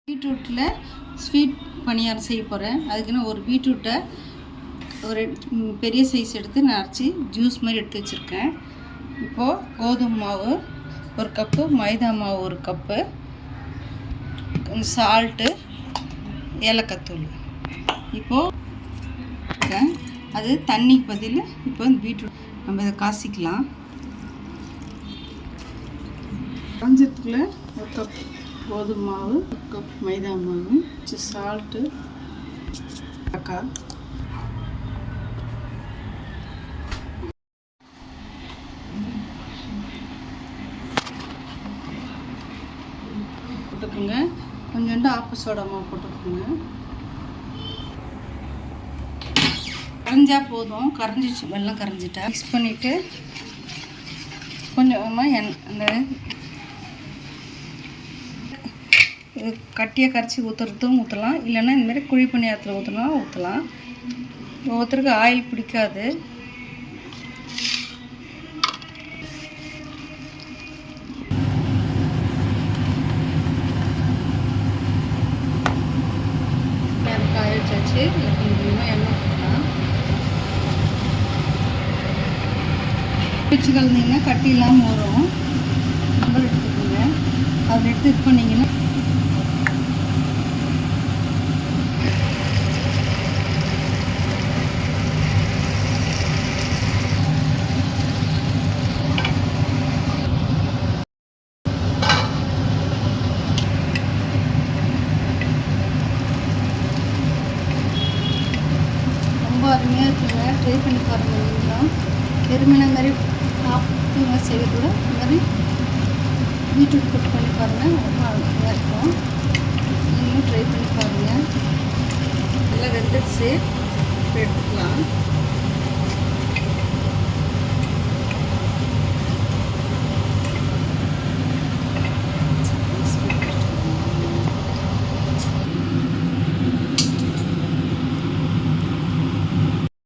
பீட்ரூட்டில் sweet பணியாரம் செய்ய போகிறேன். அதுக்குன்னு ஒரு பீட்ரூட்டை ஒரு பெரிய சைஸ் எடுத்து நான் அரைச்சி ஜூஸ் மாதிரி எடுத்து வச்சுருக்கேன். இப்போது கோதுமை மாவு ஒரு கப்பு, மைதா மாவு ஒரு கப்பு, சால்ட்டு, ஏலக்காய்த்தூள். இப்போது அது தண்ணிக்கு பதில் இப்போ பீட்ரூட் நம்ம இதை காசிக்கலாம். காஞ்சத்துக்குள்ளே ஒரு கப் கோதுமை மாவு, ஒரு கப் மைதா மாவு, சால்ட்டு, ஏலக்காய், போட்டுக்கோங்க. கொஞ்சோண்டு ஆப்ப சோடா மாவு போட்டுக்கோங்க. கரைஞ்சா போதும். கரைஞ்சிச்சு, வெள்ளம் கரைஞ்சிட்டா மிக்ஸ் பண்ணிவிட்டு கொஞ்சமாக அந்த கட்டியாக கரைச்சி ஊற்றுறதும் ஊற்றலாம், இல்லைன்னா இந்தமாரி குழி பணியாரத்தில் ஊற்றலாம். ஒவ்வொருத்தருக்கு ஆயில் பிடிக்காது. காய வச்சாச்சு. கொஞ்சமாக எண்ணெய் ஊற்றலாம். பிச்சு கலந்தீங்கன்னா கட்டி இல்லாமல் வரும். நம்பர் எடுத்துக்கோங்க. அதில் எடுத்து இது பண்ணிங்கன்னா ரொம்ப அருமையாக இருக்குங்க. ட்ரை பண்ணி பாருங்கள். நீங்களும் வெறுமனை மாதிரி சாப்பிட்டு செய்யக்கூட இந்த மாதிரி பீட்ரூட் கட் பண்ணி பாருங்கள். ரொம்ப அருமையாக இருக்கும். நீங்களும் ட்ரை பண்ணி பாருங்கள். நல்லா வெந்துடுச்சு, எடுத்துக்கலாம்.